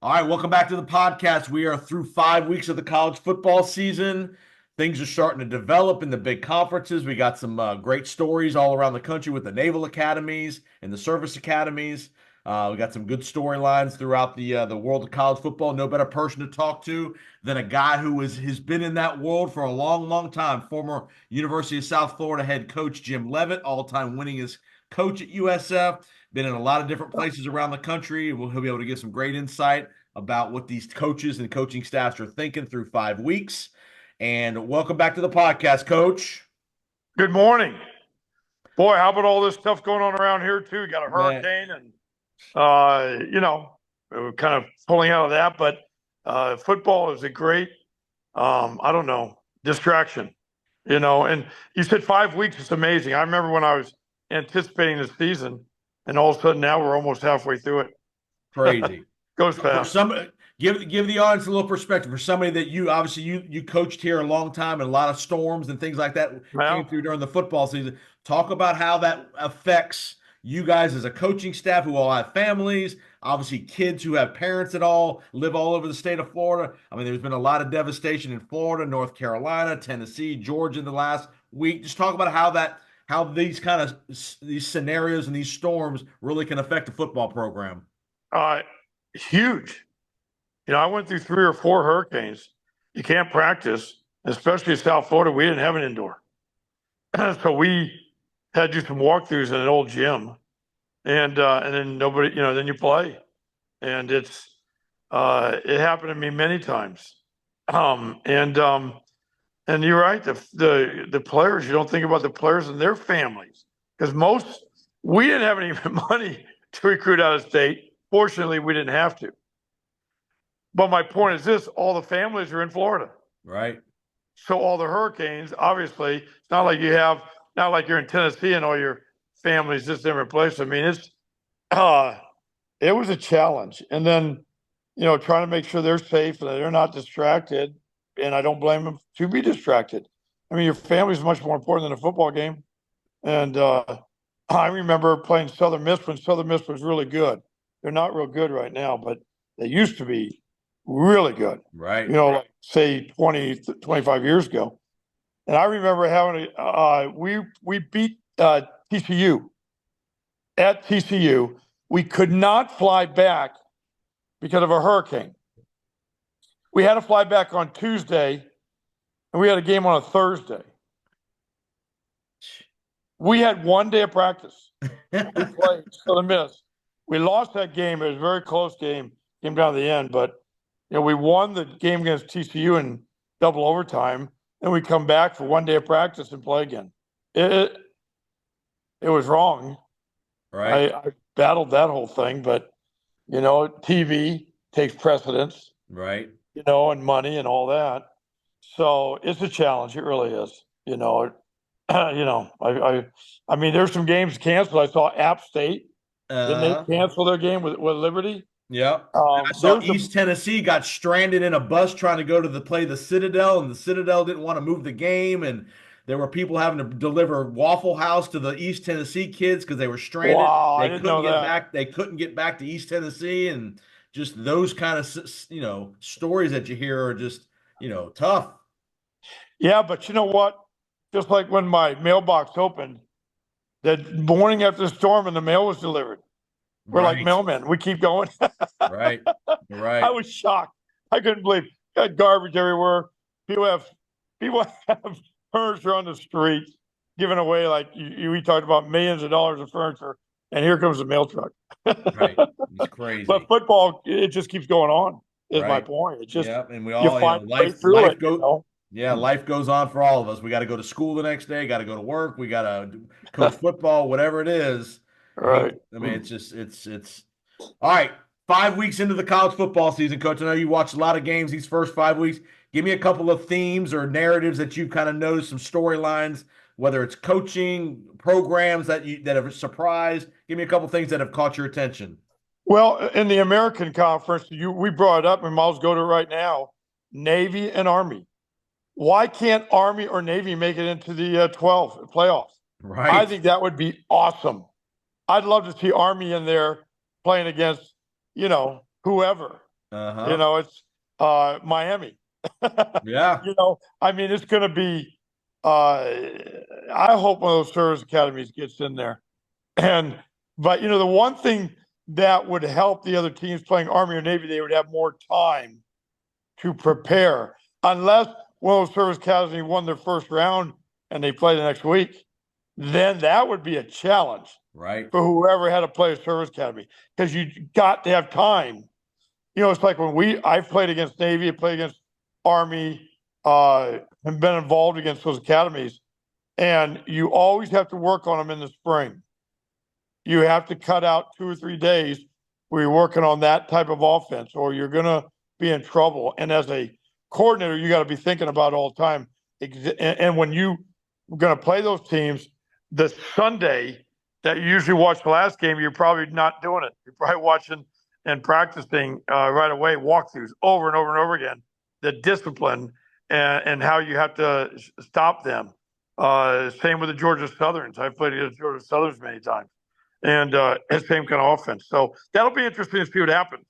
All right, welcome back to the podcast. We are through 5 weeks of the college football season. Things are starting to develop in the big conferences. We got some great stories all around the country with the naval academies and the service academies. We got some good storylines throughout the world of college football. No better person to talk to than a guy who has been in that world for a long, long time. Former University of South Florida head coach Jim Leavitt, all-time winningest coach at USF. Been in a lot of different places around the country. He'll be able to give some great insight about what these coaches and coaching staffs are thinking through 5 weeks. And welcome back to the podcast, Coach. Good morning. Boy, how about all this stuff going on around here, too? We got a Man, hurricane and, we're kind of pulling out of that. But football is a great, distraction, And you said 5 weeks is amazing. I remember when I was anticipating the season, and all of a sudden now we're almost halfway through it. crazy. Goes For fast. some, give the audience a little perspective. For somebody that you coached here a long time and a lot of storms and things like that came Well, through during the football season. Talk about how that affects you guys as a coaching staff who all have families, obviously kids who have parents that all live all over the state of Florida. I mean, there's been a lot of devastation in Florida, North Carolina, Tennessee, Georgia in the last week. Just talk about how these kind of these scenarios and these storms really can affect the football program. uh, huge. I went through 3 or 4 hurricanes. You can't practice, especially in South Florida. We didn't have an indoor. So we had to do some walkthroughs in an old gym, and then nobody, then you play, and it happened to me many times. Um, and um, and you're right. The players, you don't think about the players and their families, because we didn't have any money to recruit out of state. Fortunately, we didn't have to. But my point is this: all the families are in Florida. Right. So all the hurricanes, obviously, it's not like you're in Tennessee and all your family's just different place. I mean, uh, it was a challenge. And then, trying to make sure they're safe and that they're not distracted. And I don't blame them to be distracted. I mean, your family is much more important than a football game. And I remember playing Southern Miss when Southern Miss was really good. They're not real good right now, but they used to be really good, Right. like say 20, 25 years ago. And I remember we beat TCU at TCU. We could not fly back because of a hurricane. We had to fly back on Tuesday, and we had a game on a Thursday. We had one day of practice. We played Southern Miss. We lost that game. It was a very close game. Came down to the end, but we won the game against TCU in double overtime. Then we come back for one day of practice and play again. It it was wrong. Right. I battled that whole thing, but TV takes precedence, Right. and money and all that. So it's a challenge. It really is. I mean, there's some games canceled. I saw App State. Didn't they Uh, cancel their game with Liberty? yeah. I saw There's a East Tennessee got stranded in a bus trying to go to play the Citadel, and the Citadel didn't want to move the game, and there were people having to deliver Waffle House to the East Tennessee kids because they were stranded. wow. I They didn't couldn't know get that. back. They couldn't get back to East Tennessee, and just those kind of stories that you hear are just tough. Yeah, but you know what? Just like when my mailbox opened, that morning after the storm and the mail was delivered. We're like Right. mailmen. We keep going. Right. I Right. was shocked. I couldn't believe it. Got garbage everywhere. People have people have furniture on the street giving away like we talked about millions of dollars of furniture, and here comes the mail truck. Right. It's But crazy. football, it just keeps going on. Is my Right. point. It just Yeah. And we you all, find a way life through life it. go yeah, life goes on for all of us. We got to go to school the next day, got to go to work, we got to coach football, whatever it is. Right. I mean, it's just it's all right. 5 weeks into the college football season, Coach. I know you watched a lot of games these first 5 weeks. Give me a couple of themes or narratives that you've kind of noticed, some storylines, whether it's coaching programs that have surprised. Give me a couple things that have caught your attention. Well, in the American Conference, we brought it up, and Miles go to it right now. Navy and Army. Why can't Army or Navy make it into the 12 playoffs? I Right. think that would be awesome. I'd love to see Army in there playing against, whoever. You Uh-huh. know, it's Miami. Yeah. I mean, it's going to be. I hope one of those service academies gets in there. And but the one thing that would help the other teams playing Army or Navy, they would have more time to prepare. Unless one of those service academies won their first round and they play the next week, then that would be a challenge Right. for whoever had to play a service academy because you got to have time. It's like when I've played against Navy, I played against Army, and been involved against those academies, and you always have to work on them in the spring. You have to cut out 2 or 3 days where you're working on that type of offense, or you're gonna be in trouble. And as a coordinator, you got to be thinking about all the time. And when you are going to play those teams, the Sunday that you usually watch the last game, you're probably not doing it. You're probably watching and practicing right away, walkthroughs over and over and over again. The discipline and how you have to stop them. Same with the Georgia Southerns. I've played against Georgia Southerns many times, and same kind of offense. So that'll be interesting to see what happens.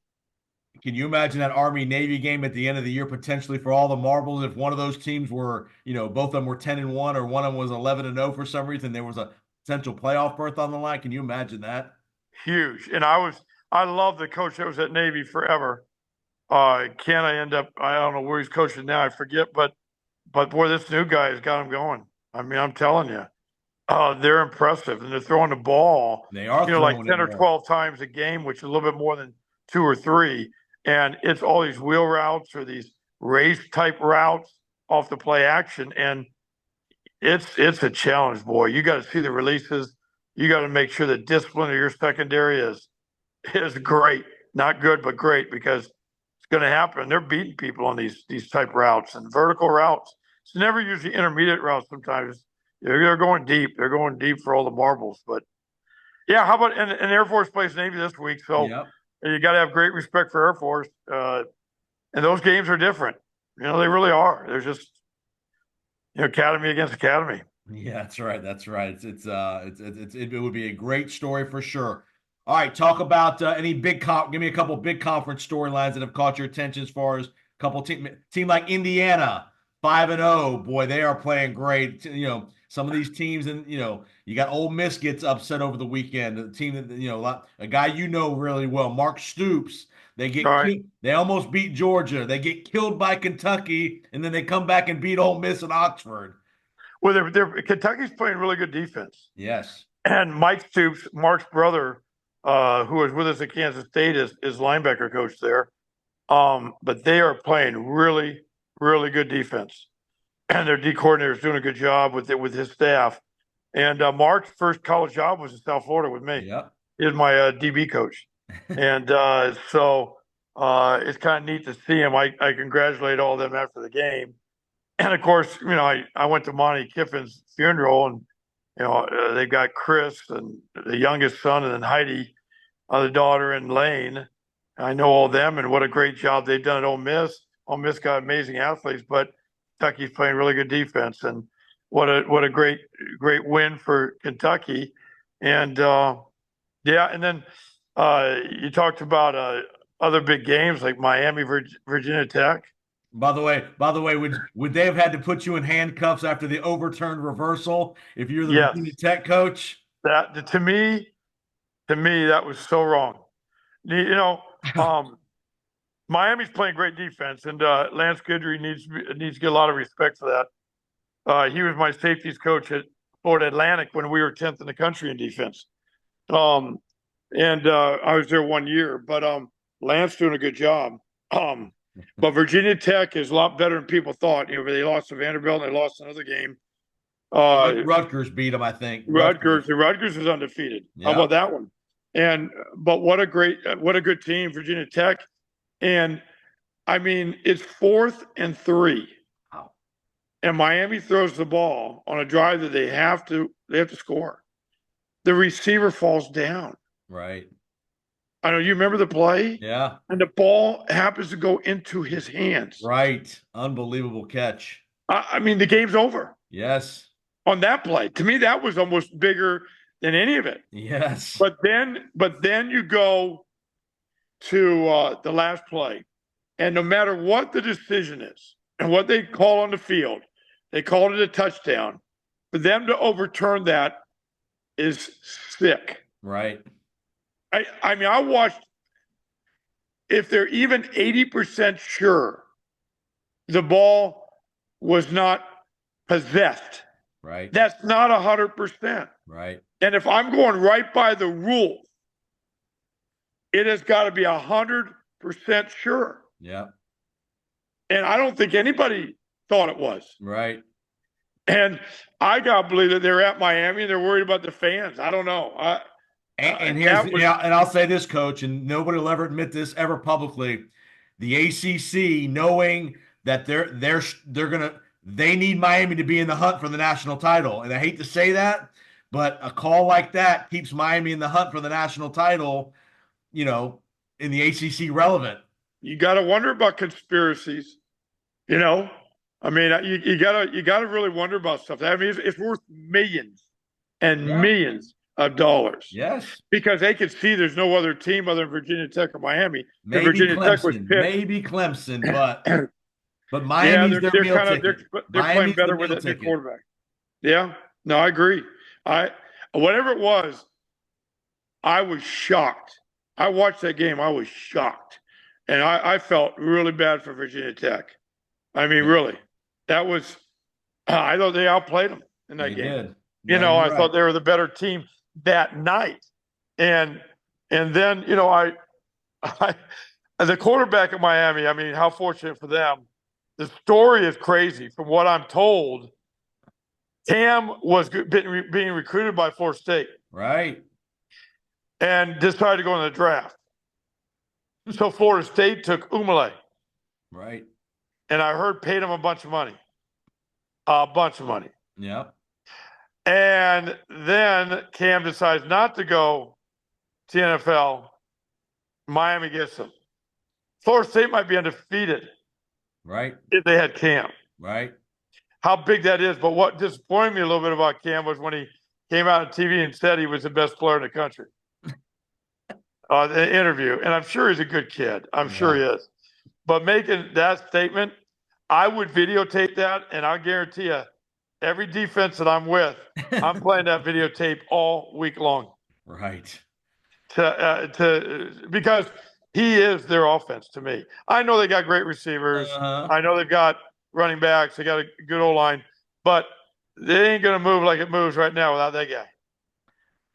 Can you imagine that Army Navy game at the end of the year potentially for all the marbles if one of those teams were, both of them were 10-1 or one of them was 11-0 for some reason, there was a potential playoff berth on the line? Can you imagine that? Huge. And I love the coach that was at Navy forever. Can I end up? I don't know where he's coaching now. I forget, but boy, this new guy has got him going. I mean, I'm telling you, they're impressive, and they're throwing the ball, They are like throwing it 10 or 12 more. times a game, which is a little bit more than 2 or 3. And it's all these wheel routes or these race type routes off the play action, and it's a challenge, boy. You got to see the releases. You got to make sure the discipline of your secondary is great, not good, but great because it's going to happen. They're beating people on these type routes and vertical routes. It's never usually intermediate routes. Sometimes they're going deep. They're going deep for all the marbles. But yeah, how about and Air Force plays Navy this week? So Yep. you got to have great respect for Air Force. And those games are different. They really are. They're just academy against academy. Yeah, that's right. That's right. It would be a great story for sure. All right, talk about any give me a couple big conference storylines that have caught your attention as far as a couple team like Indiana, 5-0. Boy, they are playing great. Some of these teams, and you got Ole Miss gets upset over the weekend. The team that a guy really well, Mark Stoops. They All get right. killed. They almost beat Georgia. They get killed by Kentucky, and then they come back and beat Ole Miss and Oxford. Well, Kentucky's playing really good defense. Yes. And Mike Stoops, Mark's brother, who was with us at Kansas State, is linebacker coach there. But they are playing really, really good defense, and their D coordinator is doing a good job with his staff. And Mark's first college job was in South Florida with me. Yep. He was my DB coach, and so it's kind of neat to see him. I congratulate all of them after the game, and of course, I went to Monty Kiffin's funeral, and they've got Chris and the youngest son, and then Heidi, the daughter, and Lane. I know all them, and what a great job they've done at Ole Miss. Ole Miss got amazing athletes, but Kentucky's playing really good defense, and what a great win for Kentucky. And yeah, and then you talked about other big games like Miami, Virginia Tech. By the way, would they have had to put you in handcuffs after the overturned reversal if you're the Yes, Virginia Tech coach? that to me that was so wrong. You know, um, Miami's playing great defense, and Lance Guidry needs to get a lot of respect for that. He was my safeties coach at Florida Atlantic when we were 10th in the country in defense. Um, and I was there 1 year, but Lance doing a good job. Um, but Virginia Tech is a lot better than people thought. They lost to Vanderbilt and they lost another game. Rutgers beat them, I think. Rutgers is undefeated. How Yeah. about that one? And but what a good team, Virginia Tech. And I mean, it's 4th and 3, Wow. and Miami throws the ball on a drive that they have to score. The receiver falls down. Right. I know you remember the play, Yeah. and the ball happens to go into his hands. Right. Unbelievable catch. I mean, the game's over Yes. on that play. To me, that was almost bigger than any of it. Yes. But then you go to the last play, And no matter what the decision is and what they call on the field, they called it a touchdown. For them to overturn that is sick. Right. I mean, I watched, if they're even 80% sure the ball was not possessed, Right. that's not 100%. Right. And if I'm going right by the rules, it has got to be 100% sure. Yeah. And I don't think anybody thought it was. Right. And I got to believe that they're at Miami and they're worried about the fans. I don't know. And here's that was, and I'll say this, Coach, and nobody will ever admit this ever publicly. The ACC, knowing that they need Miami to be in the hunt for the national title, and I hate to say that, but a call like that keeps Miami in the hunt for the national title. You know, in the ACC relevant. you got to wonder about conspiracies. You know, I mean, you gotta really wonder about stuff. I mean, it's worth millions and millions of dollars. Yes, because they could see there's no other team other than Virginia Tech or Miami. Maybe Virginia Clemson, Tech was picked. Maybe Clemson, but Miami's yeah, their meal ticket. They're playing better with their quarterback. Yeah, no, I agree. Whatever it was, I was shocked. I watched that game. I was shocked, and I felt really bad for Virginia Tech. I mean, really, that was. I thought they outplayed them in that game. Did. You know, I thought they were the better team that night, and then the quarterback of Miami. I mean, how fortunate for them. The story is crazy. From what I'm told, Cam was being recruited by Florida State, right, and decided to go in the draft. So Florida State took Umale, right, and I heard paid him a bunch of money. Yeah. And then Cam decides not to go to the NFL. Miami gets him. Florida State might be undefeated. Right. If they had Cam. Right. How big that is. But what disappointed me a little bit about Cam was when he came out on TV and said he was the best player in the country. The interview. And I'm sure he's a good kid. I'm sure he is. But making that statement, I would videotape that, and I'll guarantee you, every defense that I'm with, I'm playing that videotape all week long. Right. Because he is their offense to me. I know they got great receivers. I know they've got running backs. They got a good old line, but they ain't going to move like it moves right now without that guy.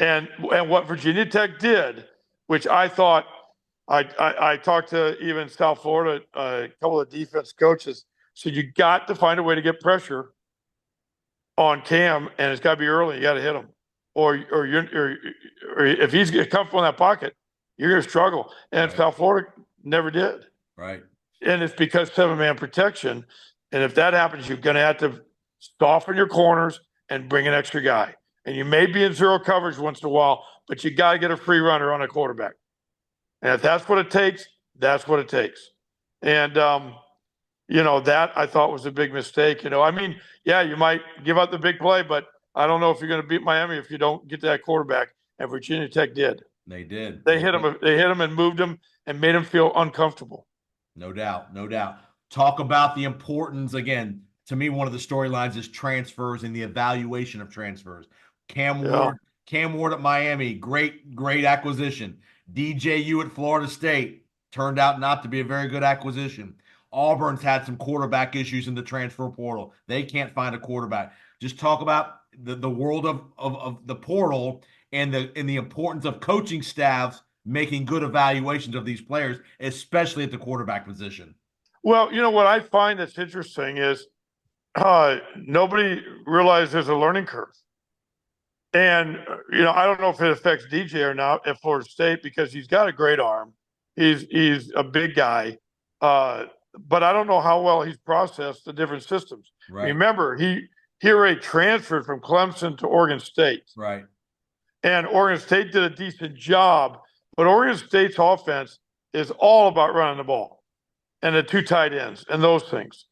And what Virginia Tech did, which I thought, I talked to even South Florida, a couple of defense coaches, said you got to find a way to get pressure on Cam, and it's got to be early. You got to hit him, or if he's comfortable in that pocket, you're going to struggle. And South Florida never did. Right. And it's because 7-man protection. And if that happens, you're going to have to soften your corners and bring an extra guy. And you may be in zero coverage once in a while, but you got to get a free runner on a quarterback. And if that's what it takes, that's what it takes. And that I thought was a big mistake. I mean, yeah, you might give up the big play, but I don't know if you're going to beat Miami if you don't get that quarterback. And Virginia Tech did. They did. They hit him. They hit him and moved him and made him feel uncomfortable. No doubt. No doubt. Talk about the importance again. To me, one of the storylines is transfers and the evaluation of transfers. Cam Ward at Miami, great acquisition. DJU at Florida State turned out not to be a very good acquisition. Auburn's had some quarterback issues in the transfer portal. They can't find a quarterback. Just talk about the world of the portal and the importance of coaching staffs making good evaluations of these players, especially at the quarterback position. Well, what I find that's interesting is nobody realized there's a learning curve. And, I don't know if it affects DJ or not at Florida State because he's got a great arm. He's a big guy. But I don't know how well he's processed the different systems. Right. Remember, he already transferred from Clemson to Oregon State. Right. And Oregon State did a decent job, but Oregon State's offense is all about running the ball and the 2 tight ends and those things.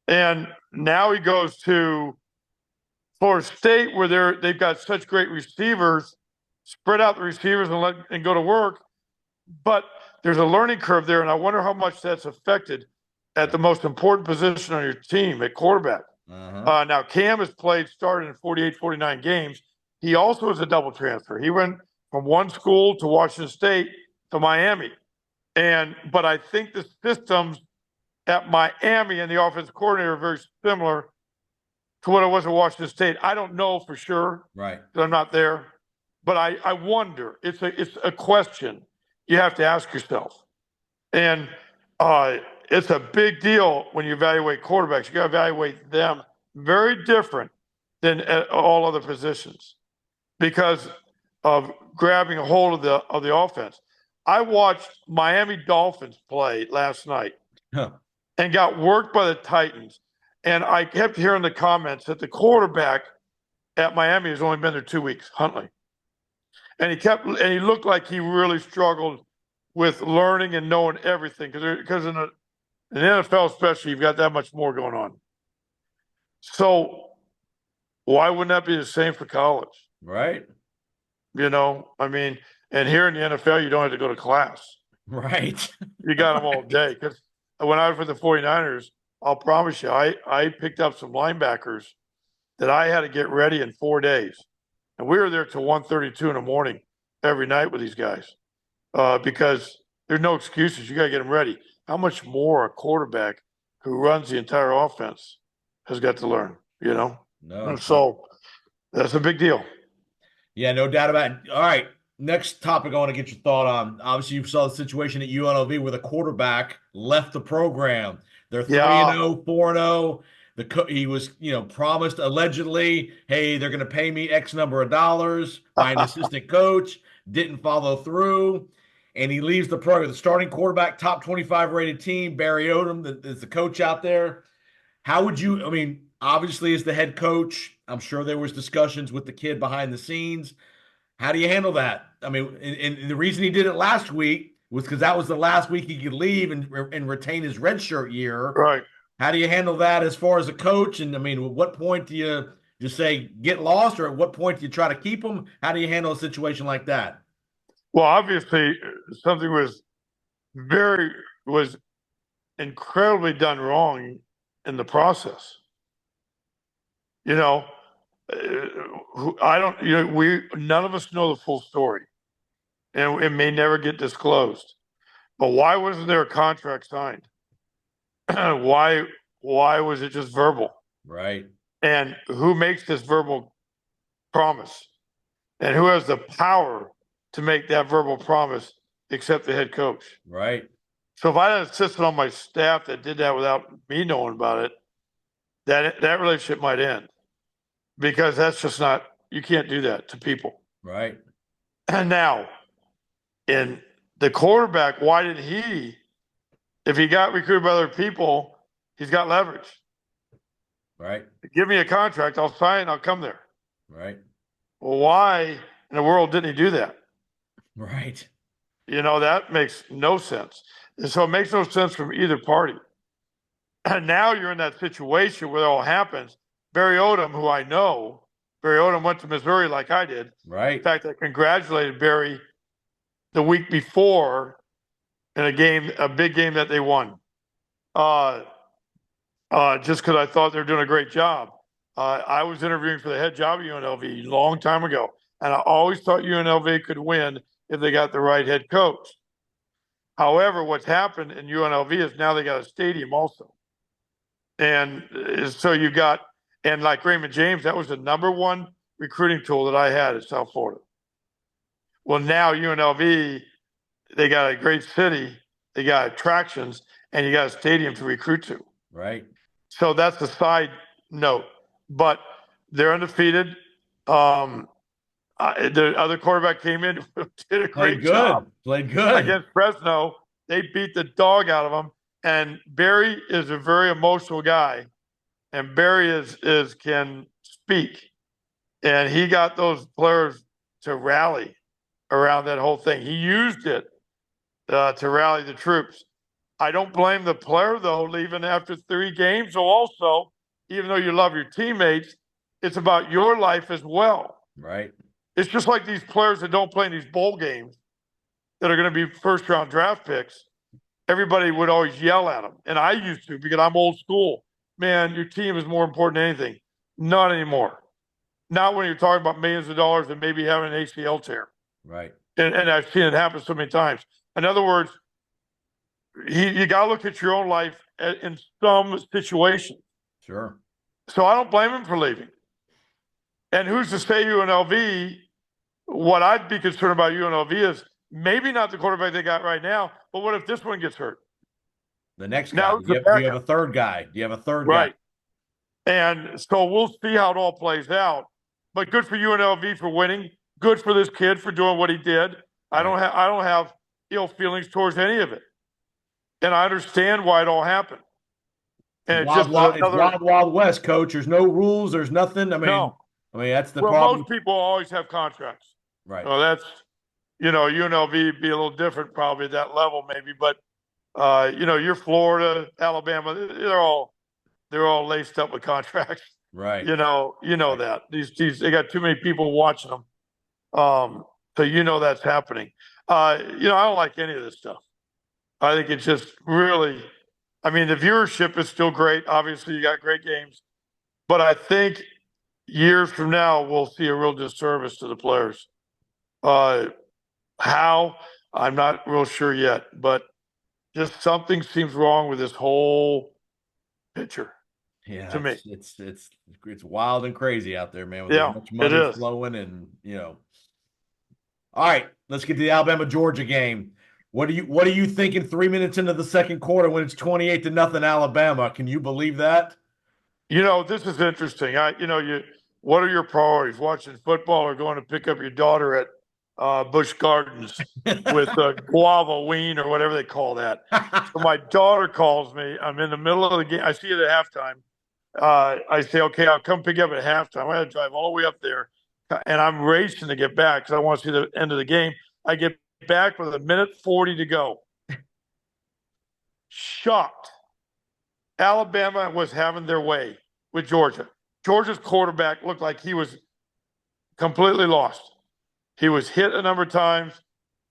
And now he goes to Florida State where they've got such great receivers, spread out the receivers and go to work. but there's a learning curve there, and I wonder how much that's affected at the most important position on your team at quarterback. Now, Cam has started in 48, 49 games. He also is a double transfer. He went from one school to Washington State to Miami. But I think the systems at Miami and the offensive coordinator are very similar to what it was at Washington State. I don't know for sure. Right. I'm not there. But I wonder. It's a question you have to ask yourself. And it's a big deal when you evaluate quarterbacks. You got to evaluate them very different than all other positions because of grabbing a hold of the offense. I watched Miami Dolphins play last night and got worked by the Titans. And I kept hearing the comments that the quarterback at Miami has only been there 2 weeks, Huntley. And he looked like he really struggled with learning and knowing everything because in an NFL especially, you've got that much more going on. So why wouldn't that be the same for college? Right. I mean, and here in the NFL, you don't have to go to class. Right. You got them all day. Because when I was with the 49ers, I'll promise you, I picked up some linebackers that I had to get ready in 4 days. And we were there till 1:32 in the morning every night with these guys because there's no excuses. You got to get them ready. How much more a quarterback who runs the entire offense has got to learn, No. So that's a big deal. Yeah, no doubt about it. All right. Next topic I want to get your thought on. Obviously, you saw the situation at UNLV where the quarterback left the program. They're 3-0, 4-0. He was, promised allegedly, hey, they're going to pay me X number of dollars by an assistant coach. Didn't follow through. And he leaves the program. The starting quarterback, top 25 rated team, Barry Odom, is the coach out there. How would you, obviously as the head coach, I'm sure there was discussions with the kid behind the scenes. How do you handle that? And the reason he did it last week was because that was the last week he could leave and retain his redshirt year. Right. How do you handle that as far as a coach? And at what point do you just say get lost, or at what point do you try to keep him? How do you handle a situation like that? Well, obviously, something was incredibly done wrong in the process. None of us know the full story, and it may never get disclosed. But why wasn't there a contract signed? Why was it just verbal? Right. And who makes this verbal promise? And who has the power to make that verbal promise except the head coach? Right. So if I had an assistant on my staff that did that without me knowing about it, that relationship might end. Because that's just not, you can't do that to people. Right. And now, in the quarterback, why did he, if he got recruited by other people, he's got leverage. Right. Give me a contract, I'll sign, I'll come there. Right. Well, why in the world didn't he do that? Right. That makes no sense. And so it makes no sense from either party. And now you're in that situation where it all happens. Barry Odom, who I know, Barry Odom went to Missouri like I did. Right. In fact, I congratulated Barry the week before in a big game that they won. Just because I thought they were doing a great job. I was interviewing for the head job at UNLV a long time ago, and I always thought UNLV could win if they got the right head coach. However, what's happened in UNLV is now they got a stadium also. And so you got, and like Raymond James, that was the number one recruiting tool that I had at South Florida. Well, now UNLV, they got a great city, they got attractions, and you got a stadium to recruit to. Right. So that's a side note. But they're undefeated. The other quarterback came in, did a great job. Played good. Against Fresno, they beat the dog out of them. And Barry is a very emotional guy. And Barry can speak. And he got those players to rally around that whole thing. He used it to rally the troops. I don't blame the player, though, leaving after 3 games. So also, even though you love your teammates, it's about your life as well. Right. It's just like these players that don't play in these bowl games. that are going to be first round draft picks, everybody would always yell at them. And I used to because I'm old school. Man, your team is more important than anything. Not anymore. Not when you're talking about millions of dollars and maybe having an ACL tear. Right. And I've seen it happen so many times. In other words, you got to look at your own life in some situations. Sure. So I don't blame him for leaving. And who's to say UNLV? What I'd be concerned about UNLV is maybe not the quarterback they got right now, but what if this one gets hurt? The next guy. Now Do you have a third guy? Do you have a third right. guy? And so we'll see how it all plays out. But good for UNLV for winning. Good for this kid for doing what he did. I don't have ill feelings towards any of it. And I understand why it all happened. And It's wild, wild west, coach. There's no rules. There's nothing. I mean, that's the problem. Most people always have contracts. Right. Well, that's, UNLV be a little different probably at that level maybe. But, you're Florida, Alabama, they're all laced up with contracts. Right. That. They got too many people watching them. So that's happening. I don't like any of this stuff. I think it's just really, the viewership is still great. Obviously, you got great games. But I think years from now, we'll see a real disservice to the players. How? I'm not real sure yet. But just something seems wrong with this whole picture. Yeah, to me, it's wild and crazy out there, man. With as much money flowing, and All right, let's get to the Alabama Georgia game. What are you thinking 3 minutes into the second quarter when it's 28-0 Alabama? Can you believe that? This is interesting. What are your priorities? Watching football or going to pick up your daughter at Busch Gardens with guava ween or whatever they call that? So my daughter calls me. I'm in the middle of the game. I see it at halftime. I say, okay, I'll come pick you up at halftime. I had to drive all the way up there, and I'm racing to get back because I want to see the end of the game. I get back with 1:40 to go. Shocked. Alabama was having their way with Georgia. Georgia's quarterback looked like he was completely lost. He was hit a number of times.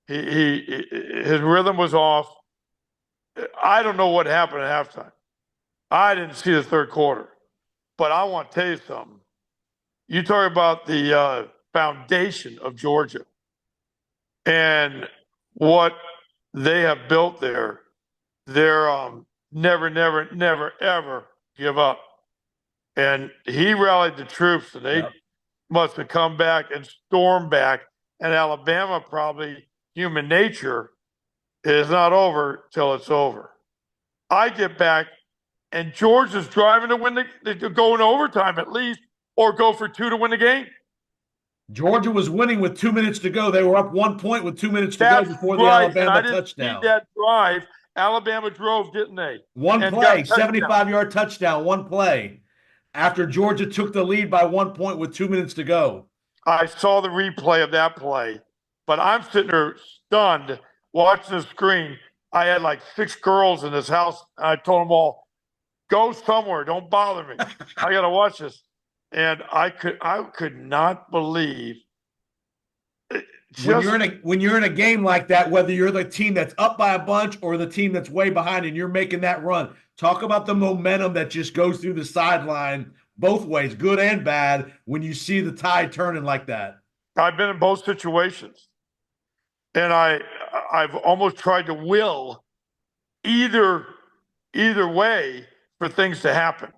His rhythm was off. I don't know what happened at halftime. I didn't see the third quarter. But I want to tell you something. You talk about the foundation of Georgia and what they have built there. They're never, ever give up. And he rallied the troops, and they must have come back and stormed back. And Alabama, probably human nature, is not over till it's over. I get back, and Georgia's driving to win to go in overtime at least, or go for 2 to win the game. Georgia was winning with 2 minutes to go. They were up 1 point with 2 minutes to go before the Alabama touchdown. See that drive. Alabama drove, didn't they? One play, 75-yard touchdown, one play. After Georgia took the lead by 1 point with 2 minutes to go. I saw the replay of that play, but I'm sitting there stunned watching the screen. I had like 6 girls in this house. I told them all, go somewhere. Don't bother me. I got to watch this. And I could not believe when you're in a game like that, whether you're the team that's up by a bunch or the team that's way behind and you're making that run. Talk about the momentum that just goes through the sideline both ways, good and bad, when you see the tide turning like that. I've been in both situations. And I've almost tried to will either way for things to happen.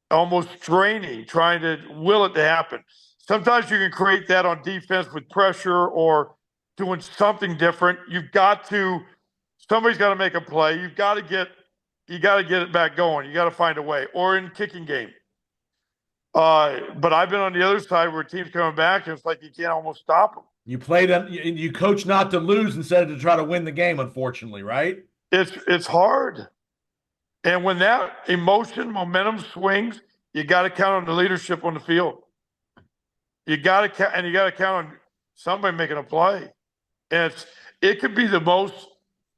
Almost draining, trying to will it to happen. Sometimes you can create that on defense with pressure or doing something different. Somebody's got to make a play. You got to get it back going. You got to find a way. Or in kicking game. But I've been on the other side where teams coming back and it's like you can't almost stop them. You play them. You coach not to lose instead of to try to win the game. Unfortunately, right? It's hard. And when that momentum swings, you got to count on the leadership on the field. You got to count on somebody making a play. And it could be the most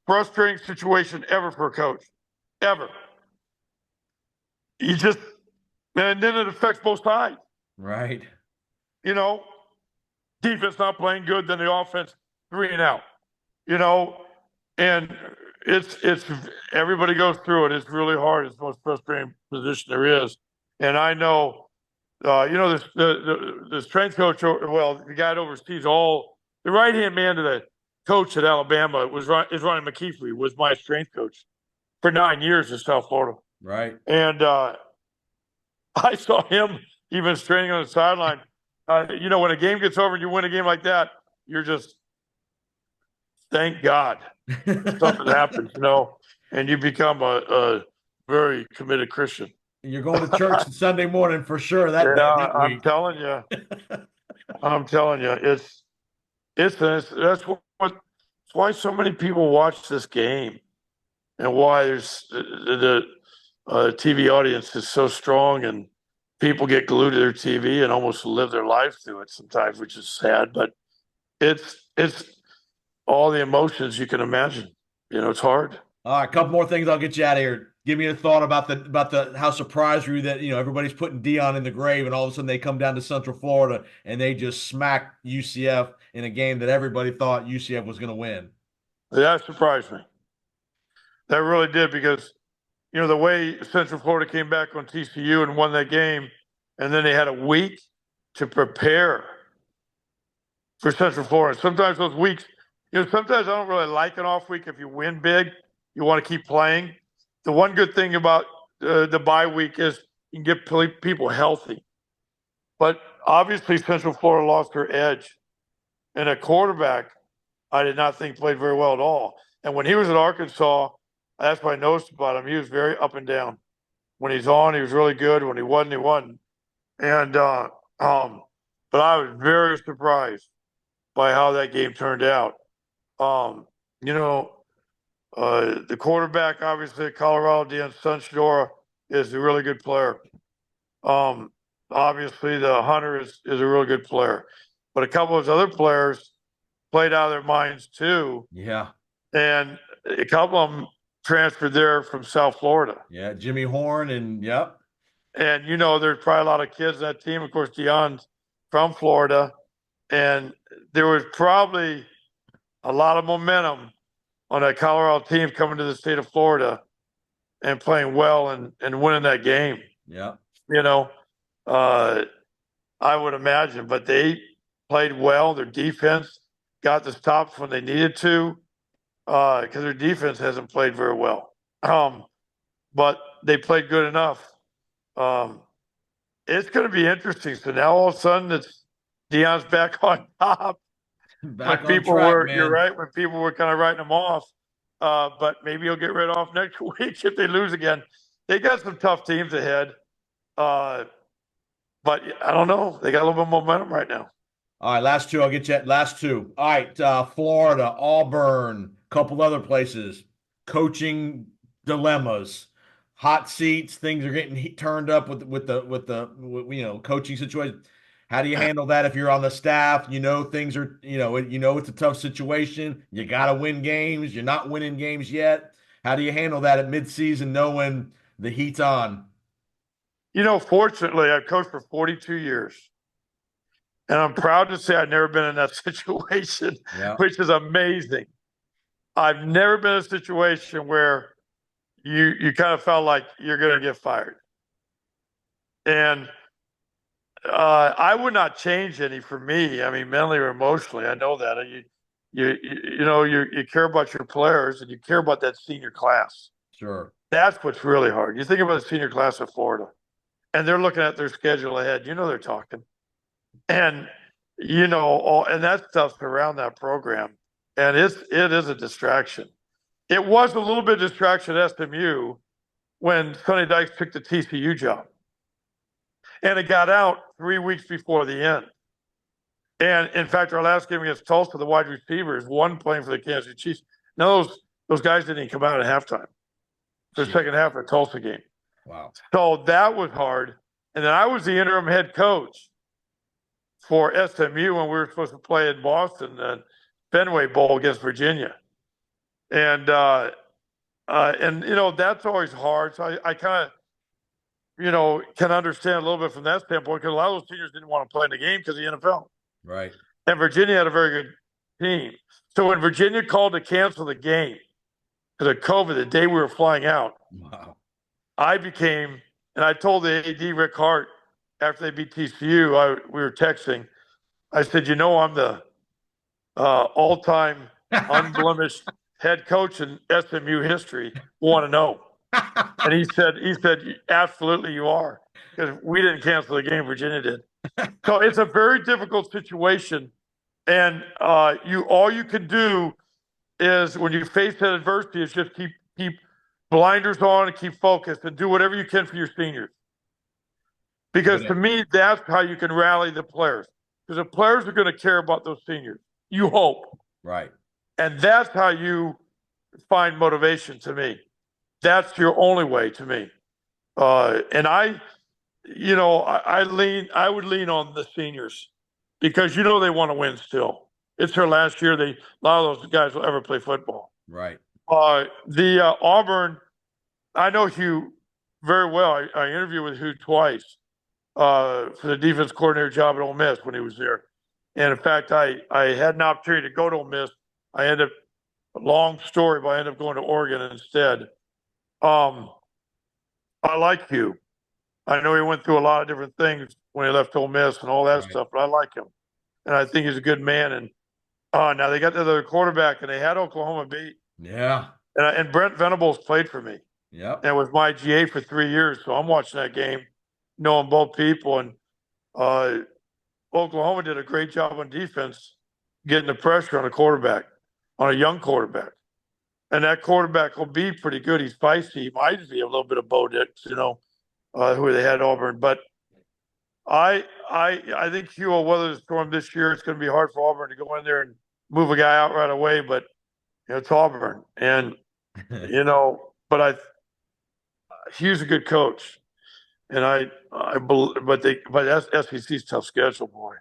frustrating situation ever for a coach, ever. And then it affects both sides. Right. Defense not playing good, then the offense 3 and out. you know, and it's everybody goes through it. It's really hard. It's the most frustrating position there is. And I know, this the strength coach, well, the guy that oversees all the right hand man to the coach at Alabama is Ronnie McKeefe, was my strength coach for 9 years in South Florida. Right. And I saw him even straining on the sideline. When a game gets over and you win a game like that, you're just, thank God something happens, and you become a very committed Christian. You're going to church Sunday morning for sure that day, Yeah, that week. I'm telling you, that's why so many people watch this game, and why there's the TV audience is so strong, and people get glued to their TV and almost live their life through it sometimes, which is sad. But it's all the emotions you can imagine. It's hard. All right, a couple more things. I'll get you out of here. Give me a thought about the how surprised were you that everybody's putting Dion in the grave and all of a sudden they come down to Central Florida and they just smack UCF in a game that everybody thought UCF was going to win. That surprised me. That really did, because the way Central Florida came back on TCU and won that game, and then they had a week to prepare for Central Florida. Sometimes those weeks, sometimes I don't really like an off week. If you win big, you want to keep playing. The one good thing about the bye week is you can get people healthy. But obviously, Central Florida lost their edge. And a quarterback, I did not think played very well at all. And when he was at Arkansas, that's what I noticed about him. He was very up and down. When he's on, he was really good. When he wasn't, he wasn't. And but I was very surprised by how that game turned out. Um, you know, the quarterback, obviously, at Colorado, Deion Sunshore, is a really good player. Obviously, the Hunter is a real good player. But a couple of his other players played out of their minds too. Yeah. And a couple of them transferred there from South Florida. Yeah, Jimmy Horn and yep. And there's probably a lot of kids on that team. Of course, Deion's from Florida, and there was probably a lot of momentum on that Colorado team coming to the state of Florida and playing well and winning that game. Yeah. I would imagine, but they played well. Their defense got the stops when they needed to, because their defense hasn't played very well. But they played good enough. It's going to be interesting. So now all of a sudden, Deion's back on top. Back When on track, man. you're right, when people were kind of writing them off. But maybe he'll get rid off next week if they lose again. They got some tough teams ahead. But I don't know. They got a little bit of momentum right now. All right, last two. I'll get you at last two. All right, Florida, Auburn, couple other places. Coaching dilemmas, hot seats. Things are getting turned up with coaching situation. How do you handle that if you're on the staff? Things are it's a tough situation. You got to win games. You're not winning games yet. How do you handle that at midseason, knowing the heat's on? Fortunately, I've coached for 42 years. And I'm proud to say I've never been in that situation, Yeah. which is amazing. I've never been in a situation where you kind of felt like you're going to get fired. And I would not change any for me. I mean, mentally or emotionally, I know that. You care about your players and you care about that senior class. Sure. That's what's really hard. You think about the senior class of Florida, and they're looking at their schedule ahead. They're talking. And and that stuff's around that program, and it is a distraction. It was a little bit of distraction at SMU when Sonny Dykes took the TCU job, and it got out 3 weeks before the end. And in fact, our last game against Tulsa, the wide receivers, one playing for the Kansas City Chiefs. No, those guys didn't even come out at halftime for the second half of the Tulsa game. Wow. So that was hard. And then I was the interim head coach for SMU when we were supposed to play in Boston, the Fenway Bowl against Virginia. And that's always hard. So I kind of, can understand a little bit from that standpoint, because a lot of those seniors didn't want to play in the game because of the NFL. Right. And Virginia had a very good team. So when Virginia called to cancel the game because of COVID, the day we were flying out, Wow. I became, and I told the AD Rick Hart after they beat TCU, we were texting. I said, I'm the all-time unblemished head coach in SMU history. Want to know? And he said, absolutely, you are, because we didn't cancel the game, Virginia did. So it's a very difficult situation, and all you can do is when you face that adversity is just keep blinders on and keep focused and do whatever you can for your seniors. Because to me, that's how you can rally the players. Because the players are going to care about those seniors. You hope. Right. And that's how you find motivation to me. That's your only way to me. And I would lean on the seniors because they want to win still. It's their last year. A lot of those guys will ever play football. Right. The Auburn, I know Hugh very well. I interviewed with Hugh twice for the defense coordinator job at Ole Miss when he was there. And in fact, I had an opportunity to go to Ole Miss. I ended up, long story, but I ended up going to Oregon instead. I like Hugh. I know he went through a lot of different things when he left Ole Miss and all that stuff, but I like him. And I think he's a good man. And now they got the other quarterback, and they had Oklahoma beat. Yeah. And Brent Venables played for me. Yep. And was my GA for 3 years. So I'm watching that game, knowing both people. And Oklahoma did a great job on defense, getting the pressure on a quarterback, on a young quarterback. And that quarterback will be pretty good. He's feisty. He might be a little bit of Bo Nix, who they had Auburn. But I think Hugh will weather the storm this year. It's going to be hard for Auburn to go in there and move a guy out right away. But it's Auburn, and but Hugh's a good coach, and I believe, but SEC's tough schedule, boy.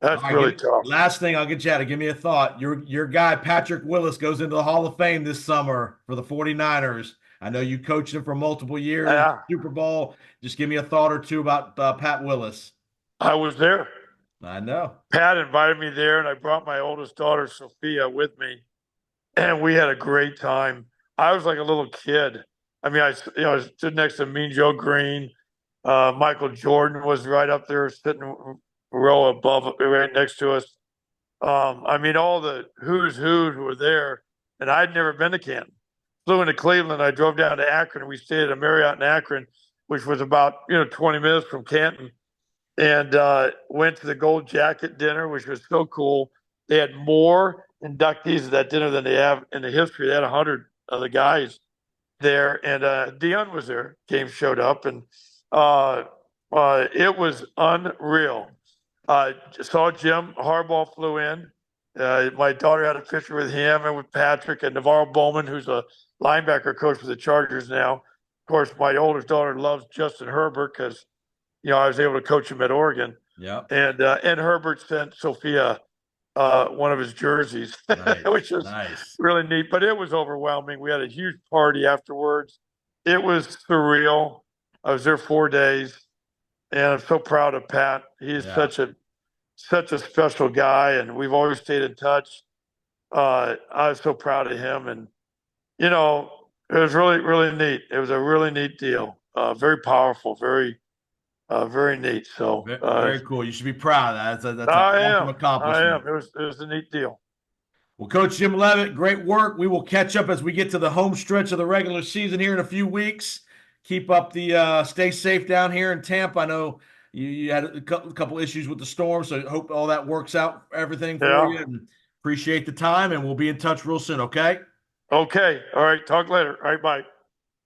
That's really tough. Last thing, I'll get you out to give me a thought. Your guy, Patrick Willis, goes into the Hall of Fame this summer for the 49ers. I know you coached him for multiple years, Super Bowl. Just give me a thought or two about Pat Willis. I was there. I know. Pat invited me there, and I brought my oldest daughter, Sophia, with me, and we had a great time. I was like a little kid. I mean, I stood next to Mean Joe Green. Michael Jordan was right up there, sitting row above, right next to us. I mean, all the who's who were there, and I'd never been to Canton. Flew into Cleveland. I drove down to Akron, and we stayed at a Marriott in Akron, which was about 20 minutes from Canton, and went to the Gold Jacket dinner, which was so cool. They had more inductees at that dinner than they have in the history. They had 100 of the guys there, and Deion was there. James showed up, and it was unreal. Saw Jim Harbaugh flew in. My daughter had a picture with him and with Patrick and Navarro Bowman, who's a linebacker coach for the Chargers now. Of course, my oldest daughter loves Justin Herbert because, I was able to coach him at Oregon. Yeah. And Herbert sent Sophia one of his jerseys, nice. which was really neat. But it was overwhelming. We had a huge party afterwards. It was surreal. I was there 4 days, and I'm so proud of Pat. He's such a special guy, and we've always stayed in touch. I was so proud of him, and it was really, really neat. It was a really neat deal. Very powerful, very neat. So very cool. You should be proud of that. That's an awesome I accomplishment. am. It was a neat deal. Well, Coach Jim Leavitt, great work. We will catch up as we get to the home stretch of the regular season here in a few weeks. Keep up stay safe down here in Tampa. I know you had a couple issues with the storm, so hope all that works out, everything for you. And appreciate the time, and we'll be in touch real soon, okay? Okay. All right. Talk later. All right. Bye.